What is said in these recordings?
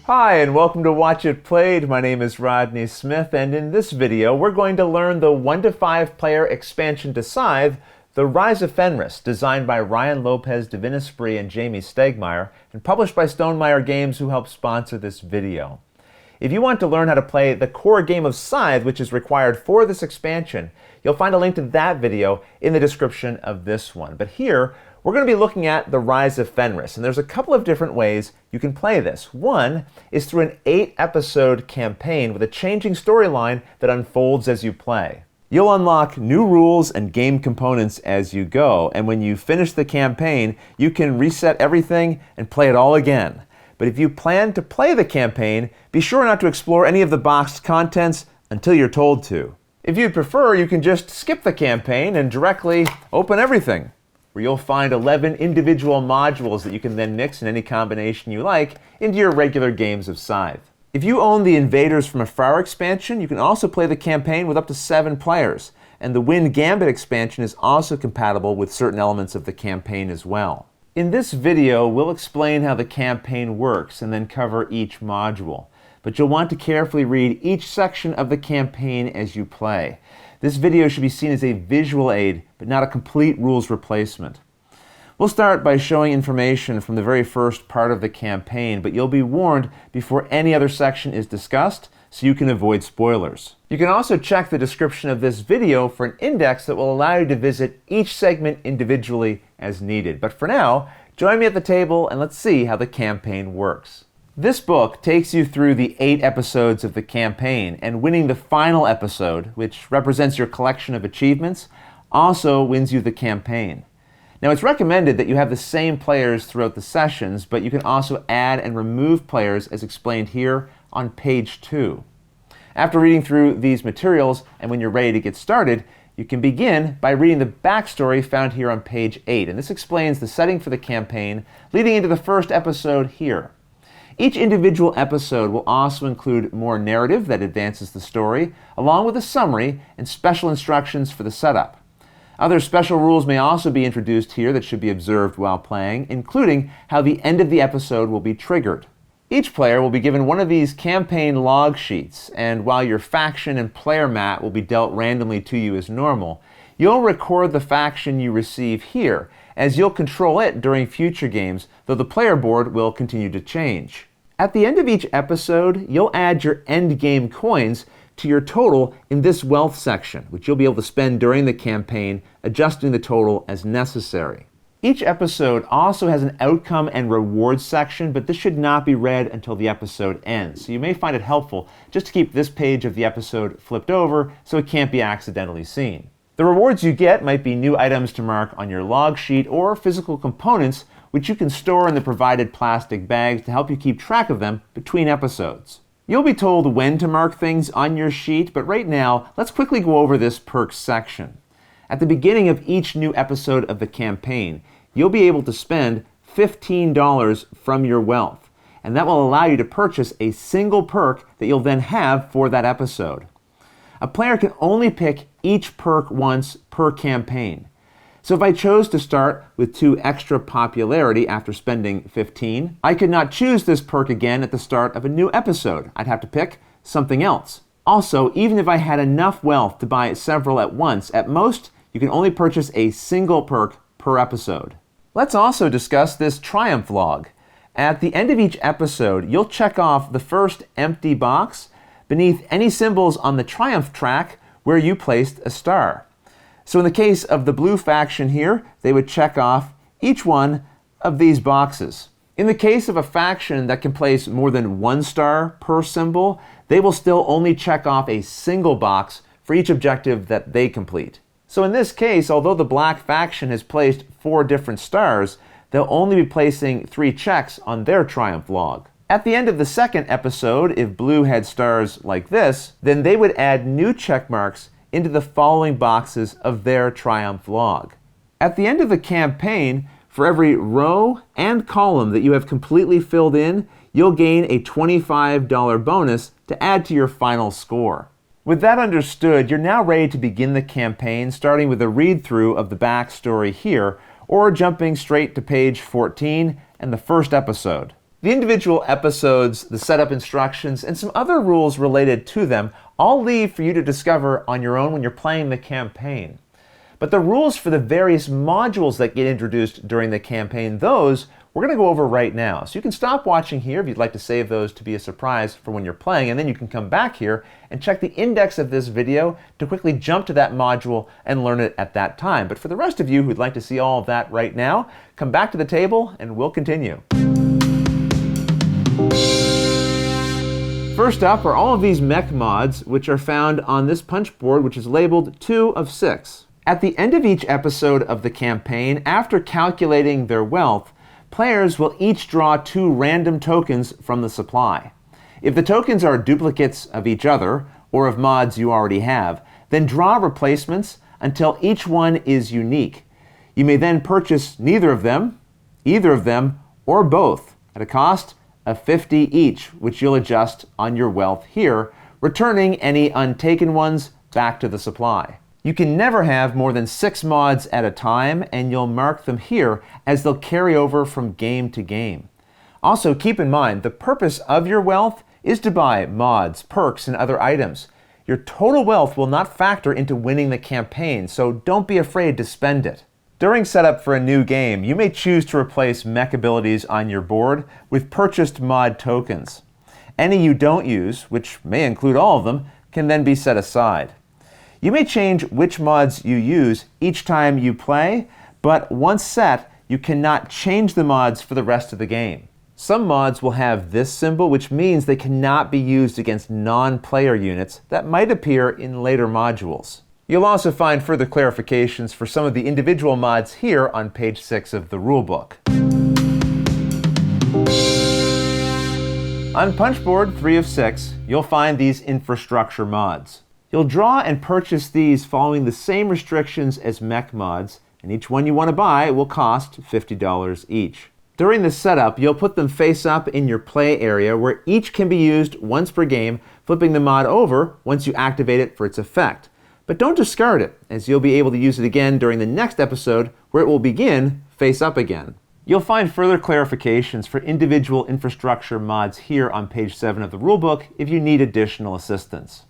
Hi, and welcome to Watch It Played. My name is Rodney Smith, and in this video, we're going to learn the 1 to 5 player expansion to Scythe, the Rise of Fenris, designed by Ryan Lopez Divinispree and Jamie Stegmaier, and published by Stonemaier Games, who helped sponsor this video. If you want to learn how to play the core game of Scythe, which is required for this expansion, you'll find a link to that video in the description of this one. But here, we're going to be looking at the Rise of Fenris, and there's a couple of different ways you can play this. One is through an 8-episode campaign with a changing storyline that unfolds as you play. You'll unlock new rules and game components as you go, and when you finish the campaign, you can reset everything and play it all again. But if you plan to play the campaign, be sure not to explore any of the boxed contents until you're told to. If you'd prefer, you can just skip the campaign and directly open everything, where you'll find 11 individual modules that you can then mix in any combination you like into your regular games of Scythe. If you own the Invaders from Afar expansion, you can also play the campaign with up to 7 players, and the Wind Gambit expansion is also compatible with certain elements of the campaign as well. In this video, we'll explain how the campaign works and then cover each module, but you'll want to carefully read each section of the campaign as you play. This video should be seen as a visual aid, but not a complete rules replacement. We'll start by showing information from the very first part of the campaign, but you'll be warned before any other section is discussed, so you can avoid spoilers. You can also check the description of this video for an index that will allow you to visit each segment individually as needed. But for now, join me at the table and let's see how the campaign works. This book takes you through the 8 episodes of the campaign, and winning the final episode, which represents your collection of achievements, also wins you the campaign. Now, it's recommended that you have the same players throughout the sessions, but you can also add and remove players as explained here on page 2. After reading through these materials, and when you're ready to get started, you can begin by reading the backstory found here on page 8, and this explains the setting for the campaign leading into the first episode here. Each individual episode will also include more narrative that advances the story, along with a summary and special instructions for the setup. Other special rules may also be introduced here that should be observed while playing, including how the end of the episode will be triggered. Each player will be given one of these campaign log sheets, and while your faction and player mat will be dealt randomly to you as normal, you'll record the faction you receive here, as you'll control it during future games, though the player board will continue to change. At the end of each episode, you'll add your end game coins to your total in this wealth section, which you'll be able to spend during the campaign, adjusting the total as necessary. Each episode also has an outcome and rewards section, but this should not be read until the episode ends. So you may find it helpful just to keep this page of the episode flipped over so it can't be accidentally seen. The rewards you get might be new items to mark on your log sheet or physical components which you can store in the provided plastic bags to help you keep track of them between episodes. You'll be told when to mark things on your sheet, but right now, let's quickly go over this perks section. At the beginning of each new episode of the campaign, you'll be able to spend $15 from your wealth, and that will allow you to purchase a single perk that you'll then have for that episode. A player can only pick each perk once per campaign. So if I chose to start with 2 extra popularity after spending 15, I could not choose this perk again at the start of a new episode. I'd have to pick something else. Also, even if I had enough wealth to buy several at once, at most, you can only purchase a single perk per episode. Let's also discuss this triumph log. At the end of each episode, you'll check off the first empty box beneath any symbols on the triumph track where you placed a star. So in the case of the blue faction here, they would check off each one of these boxes. In the case of a faction that can place more than 1 star per symbol, they will still only check off a single box for each objective that they complete. So in this case, although the black faction has placed 4 different stars, they'll only be placing 3 checks on their triumph log. At the end of the second episode, if blue had stars like this, then they would add new check marks into the following boxes of their triumph log. At the end of the campaign, for every row and column that you have completely filled in, you'll gain a $25 bonus to add to your final score. With that understood, you're now ready to begin the campaign, starting with a read-through of the backstory here, or jumping straight to page 14 and the first episode. The individual episodes, the setup instructions, and some other rules related to them all leave for you to discover on your own when you're playing the campaign. But the rules for the various modules that get introduced during the campaign, those we're going to go over right now. So you can stop watching here if you'd like to save those to be a surprise for when you're playing, and then you can come back here and check the index of this video to quickly jump to that module and learn it at that time. But for the rest of you who'd like to see all of that right now, come back to the table and we'll continue. First up are all of these mech mods, which are found on this punch board, which is labeled 2 of 6. At the end of each episode of the campaign, after calculating their wealth, players will each draw 2 random tokens from the supply. If the tokens are duplicates of each other, or of mods you already have, then draw replacements until each one is unique. You may then purchase neither of them, either of them, or both at a cost of 50 each, which you'll adjust on your wealth here, returning any untaken ones back to the supply. You can never have more than 6 mods at a time, and you'll mark them here as they'll carry over from game to game. Also, keep in mind, the purpose of your wealth is to buy mods, perks, and other items. Your total wealth will not factor into winning the campaign, so don't be afraid to spend it. During setup for a new game, you may choose to replace mech abilities on your board with purchased mod tokens. Any you don't use, which may include all of them, can then be set aside. You may change which mods you use each time you play, but once set, you cannot change the mods for the rest of the game. Some mods will have this symbol, which means they cannot be used against non-player units that might appear in later modules. You'll also find further clarifications for some of the individual mods here on page 6 of the rulebook. On punchboard 3 of 6, you'll find these infrastructure mods. You'll draw and purchase these following the same restrictions as mech mods, and each one you want to buy will cost $50 each. During the setup, you'll put them face up in your play area where each can be used once per game, flipping the mod over once you activate it for its effect. But don't discard it, as you'll be able to use it again during the next episode where it will begin face up again. You'll find further clarifications for individual infrastructure mods here on page 7 of the rulebook if you need additional assistance.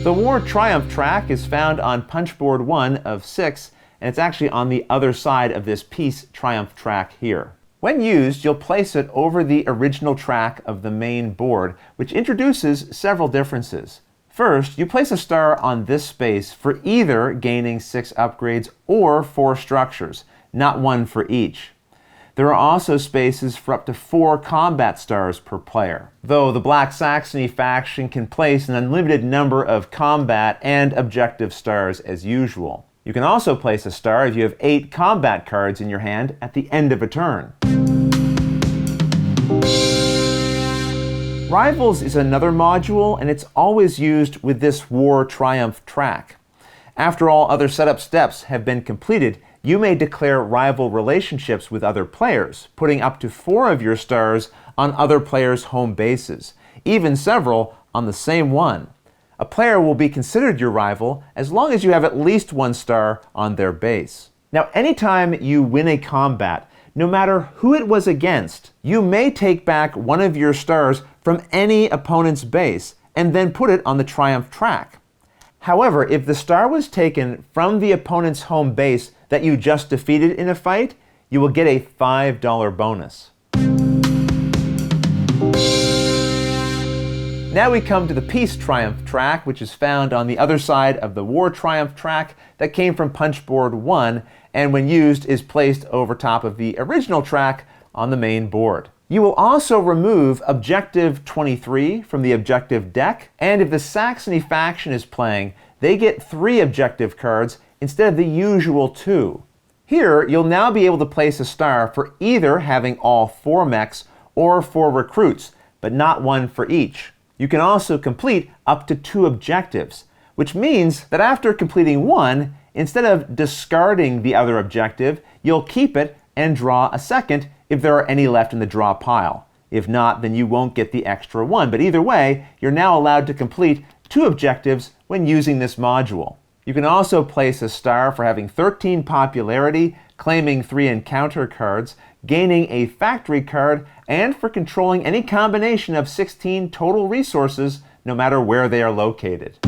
The War Triumph track is found on punchboard 1 of 6, and it's actually on the other side of this Peace Triumph track here. When used, you'll place it over the original track of the main board, which introduces several differences. First, you place a star on this space for either gaining 6 upgrades or 4 structures, not one for each. There are also spaces for up to 4 combat stars per player, though the Black Saxony faction can place an unlimited number of combat and objective stars as usual. You can also place a star if you have 8 combat cards in your hand at the end of a turn. Rivals is another module, and it's always used with this War Triumph track. After all other setup steps have been completed, you may declare rival relationships with other players, putting up to 4 of your stars on other players' home bases, even several on the same one. A player will be considered your rival as long as you have at least 1 star on their base. Now, anytime you win a combat, no matter who it was against, you may take back 1 of your stars from any opponent's base and then put it on the Triumph track. However, if the star was taken from the opponent's home base that you just defeated in a fight, you will get a $5 bonus. Now we come to the Peace Triumph track, which is found on the other side of the War Triumph track that came from punchboard 1, and when used is placed over top of the original track on the main board. You will also remove Objective 23 from the objective deck, and if the Saxony faction is playing, they get 3 objective cards instead of the usual 2. Here, you'll now be able to place a star for either having all 4 mechs or 4 recruits, but not 1 for each. You can also complete up to 2 objectives, which means that after completing 1, instead of discarding the other objective, you'll keep it and draw a second if there are any left in the draw pile. If not, then you won't get the extra 1. But either way, you're now allowed to complete 2 objectives when using this module. You can also place a star for having 13 popularity, claiming 3 encounter cards, gaining a factory card, and for controlling any combination of 16 total resources, no matter where they are located.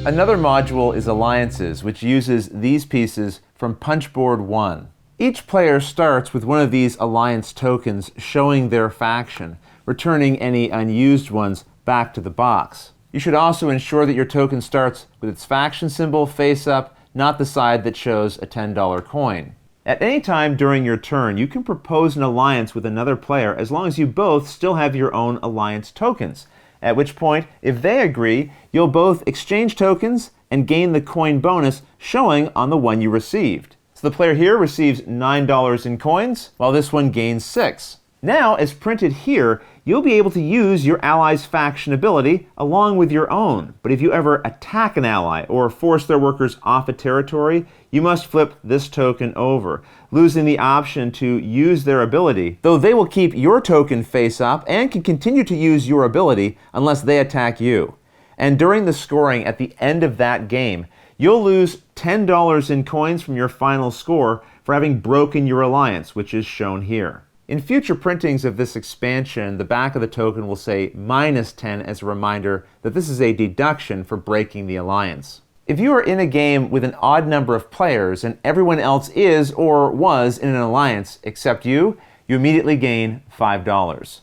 Another module is Alliances, which uses these pieces from Punchboard 1. Each player starts with one of these alliance tokens showing their faction, returning any unused ones back to the box. You should also ensure that your token starts with its faction symbol face up, not the side that shows a $10 coin. At any time during your turn, you can propose an alliance with another player as long as you both still have your own alliance tokens, at which point, if they agree, you'll both exchange tokens and gain the coin bonus showing on the one you received. So the player here receives $9 in coins, while this one gains 6. Now, as printed here, you'll be able to use your ally's faction ability along with your own. But if you ever attack an ally or force their workers off a territory, you must flip this token over, losing the option to use their ability, though they will keep your token face up and can continue to use your ability unless they attack you. And during the scoring at the end of that game, you'll lose $10 in coins from your final score for having broken your alliance, which is shown here. In future printings of this expansion, the back of the token will say -10 as a reminder that this is a deduction for breaking the alliance. If you are in a game with an odd number of players and everyone else is or was in an alliance except you immediately gain $5.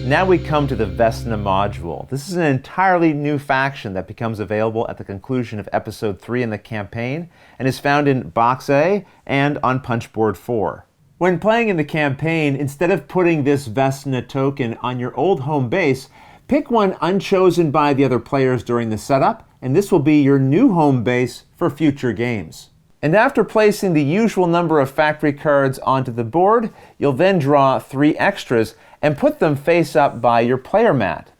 Now we come to the Vesna module. This is an entirely new faction that becomes available at the conclusion of Episode 3 in the campaign and is found in Box A and on Punchboard 4. When playing in the campaign, instead of putting this Vesna token on your old home base, pick one unchosen by the other players during the setup, and this will be your new home base for future games. And after placing the usual number of factory cards onto the board, you'll then draw 3 extras and put them face up by your player mat.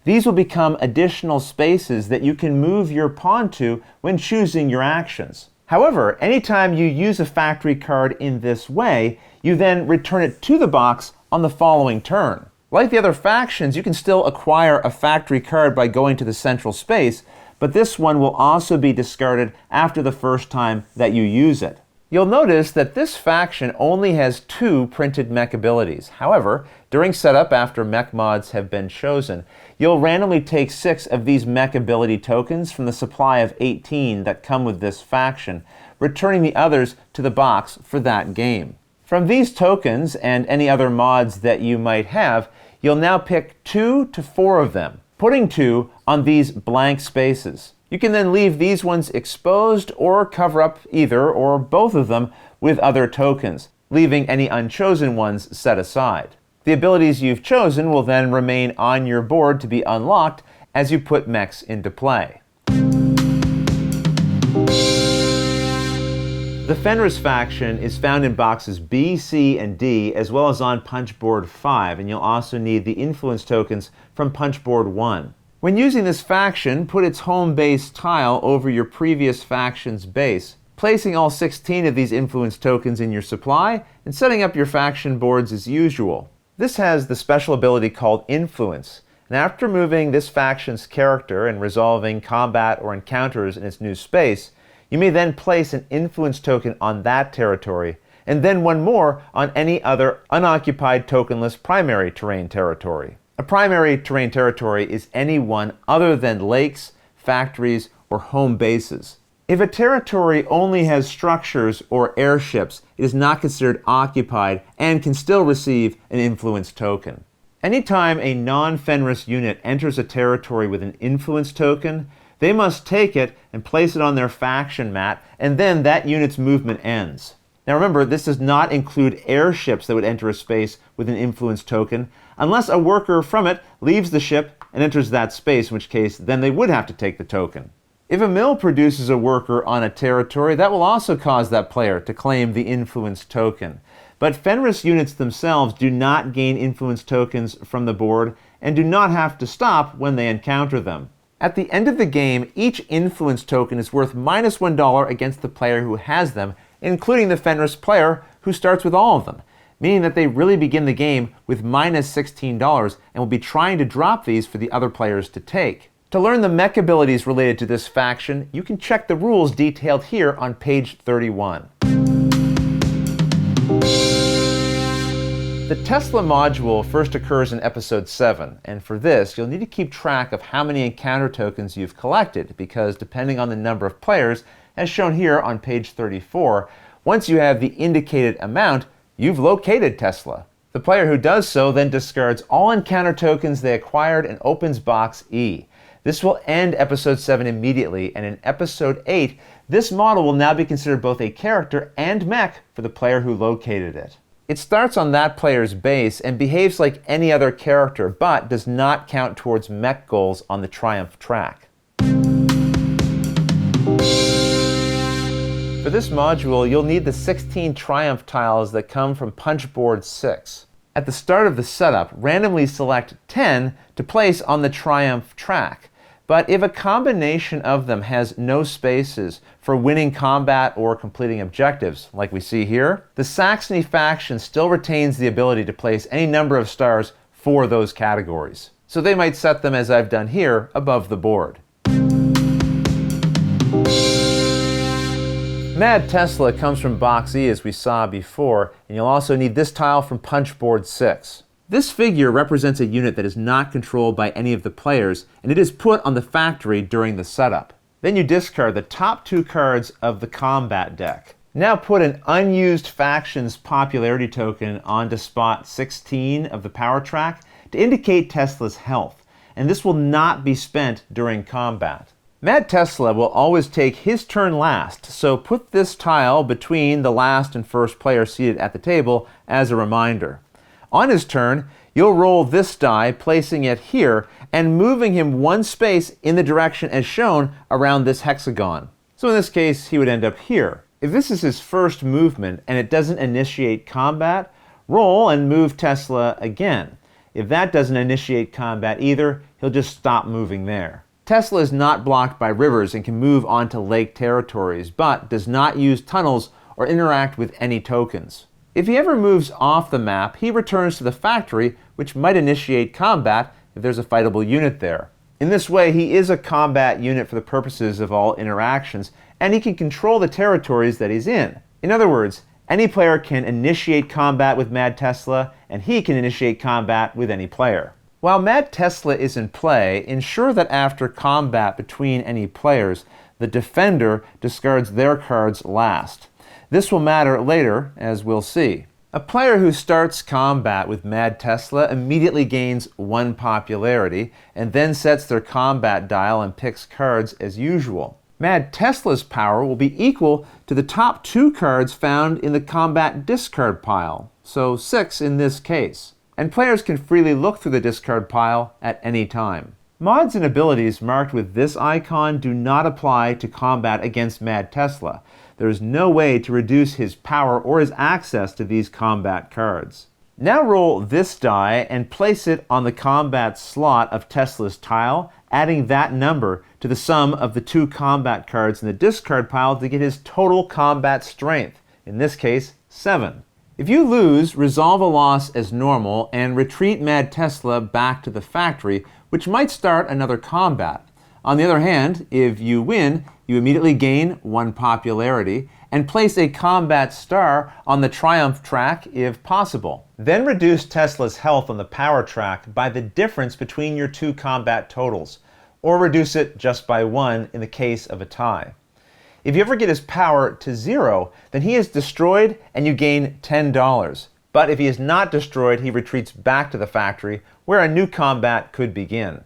These will become additional spaces that you can move your pawn to when choosing your actions. However, anytime you use a factory card in this way, you then return it to the box on the following turn. Like the other factions, you can still acquire a factory card by going to the central space, but this one will also be discarded after the first time that you use it. You'll notice that this faction only has 2 printed mech abilities. However, during setup after Mech Mods have been chosen, you'll randomly take 6 of these mech ability tokens from the supply of 18 that come with this faction, returning the others to the box for that game. From these tokens and any other mods that you might have, you'll now pick 2 to 4 of them, putting 2 on these blank spaces. You can then leave these ones exposed or cover up either or both of them with other tokens, leaving any unchosen ones set aside. The abilities you've chosen will then remain on your board to be unlocked as you put mechs into play. The Fenris Faction is found in boxes B, C, and D, as well as on Punchboard 5, and you'll also need the influence tokens from Punchboard 1. When using this faction, put its home base tile over your previous faction's base, placing all 16 of these influence tokens in your supply, and setting up your faction boards as usual. This has the special ability called Influence, and after moving this faction's character and resolving combat or encounters in its new space, you may then place an influence token on that territory, and then one more on any other unoccupied tokenless primary terrain territory. A primary terrain territory is any one other than lakes, factories, or home bases. If a territory only has structures or airships, it is not considered occupied and can still receive an influence token. Anytime a non-Fenris unit enters a territory with an influence token, they must take it and place it on their faction mat, and then that unit's movement ends. Now remember, this does not include airships that would enter a space with an influence token, unless a worker from it leaves the ship and enters that space, in which case then they would have to take the token. If a mill produces a worker on a territory, that will also cause that player to claim the influence token. But Fenris units themselves do not gain influence tokens from the board and do not have to stop when they encounter them. At the end of the game, each influence token is worth -$1 against the player who has them, including the Fenris player who starts with all of them, meaning that they really begin the game with -$16 and will be trying to drop these for the other players to take. To learn the mech abilities related to this faction, you can check the rules detailed here on page 31. The Tesla module first occurs in episode 7, and for this you'll need to keep track of how many encounter tokens you've collected, because depending on the number of players, as shown here on page 34, once you have the indicated amount, you've located Tesla. The player who does so then discards all encounter tokens they acquired and opens box E. This will end episode 7 immediately, and in episode 8, this model will now be considered both a character and mech for the player who located it. It starts on that player's base and behaves like any other character, but does not count towards mech goals on the Triumph track. For this module, you'll need the 16 Triumph tiles that come from Punchboard 6. At the start of the setup, randomly select 10 to place on the Triumph track. But if a combination of them has no spaces for winning combat or completing objectives, like we see here, the Saxony faction still retains the ability to place any number of stars for those categories. So they might set them, as I've done here, above the board. Mad Tesla comes from box E, as we saw before, and you'll also need this tile from Punchboard 6. This figure represents a unit that is not controlled by any of the players, and it is put on the factory during the setup. Then you discard the top 2 cards of the combat deck. Now put an unused faction's popularity token onto spot 16 of the power track to indicate Tesla's health, and this will not be spent during combat. Mad Tesla will always take his turn last, so put this tile between the last and first player seated at the table as a reminder. On his turn, you'll roll this die, placing it here, and moving him 1 space in the direction as shown around this hexagon. So in this case, he would end up here. If this is his first movement and it doesn't initiate combat, roll and move Tesla again. If that doesn't initiate combat either, he'll just stop moving there. Tesla is not blocked by rivers and can move onto lake territories, but does not use tunnels or interact with any tokens. If he ever moves off the map, he returns to the factory, which might initiate combat if there's a fightable unit there. In this way, he is a combat unit for the purposes of all interactions, and he can control the territories that he's in. In other words, any player can initiate combat with Mad Tesla, and he can initiate combat with any player. While Mad Tesla is in play, ensure that after combat between any players, the defender discards their cards last. This will matter later, as we'll see. A player who starts combat with Mad Tesla immediately gains 1 popularity, and then sets their combat dial and picks cards as usual. Mad Tesla's power will be equal to the top 2 cards found in the combat discard pile, so 6 in this case. And players can freely look through the discard pile at any time. Mods and abilities marked with this icon do not apply to combat against Mad Tesla. There is no way to reduce his power or his access to these combat cards. Now roll this die and place it on the combat slot of Tesla's tile, adding that number to the sum of the 2 combat cards in the discard pile to get his total combat strength, in this case 7. If you lose, resolve a loss as normal and retreat Mad Tesla back to the factory, which might start another combat. On the other hand, if you win, you immediately gain 1 popularity and place a combat star on the Triumph track if possible. Then reduce Tesla's health on the power track by the difference between your 2 combat totals, or reduce it just by 1 in the case of a tie. If you ever get his power to 0, then he is destroyed and you gain $10. But if he is not destroyed, he retreats back to the factory, where a new combat could begin.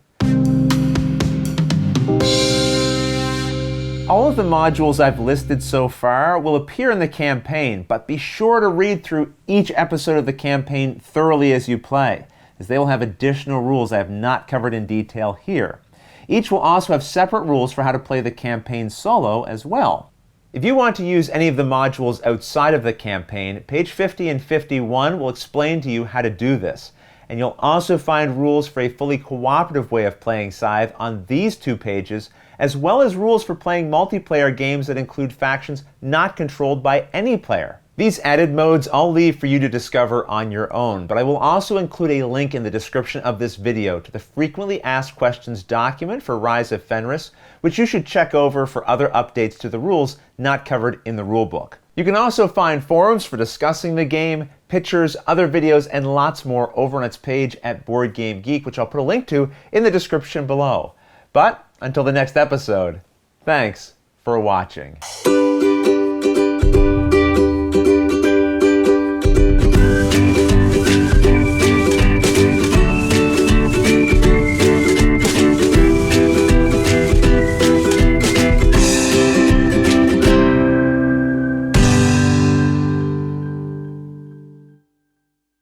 All of the modules I've listed so far will appear in the campaign, but be sure to read through each episode of the campaign thoroughly as you play, as they will have additional rules I have not covered in detail here. Each will also have separate rules for how to play the campaign solo as well. If you want to use any of the modules outside of the campaign, page 50 and 51 will explain to you how to do this. And you'll also find rules for a fully cooperative way of playing Scythe on these 2 pages, as well as rules for playing multiplayer games that include factions not controlled by any player. These added modes I'll leave for you to discover on your own, but I will also include a link in the description of this video to the Frequently Asked Questions document for Rise of Fenris, which you should check over for other updates to the rules not covered in the rulebook. You can also find forums for discussing the game, pictures, other videos, and lots more over on its page at Board Game Geek, which I'll put a link to in the description below. But until the next episode, thanks for watching.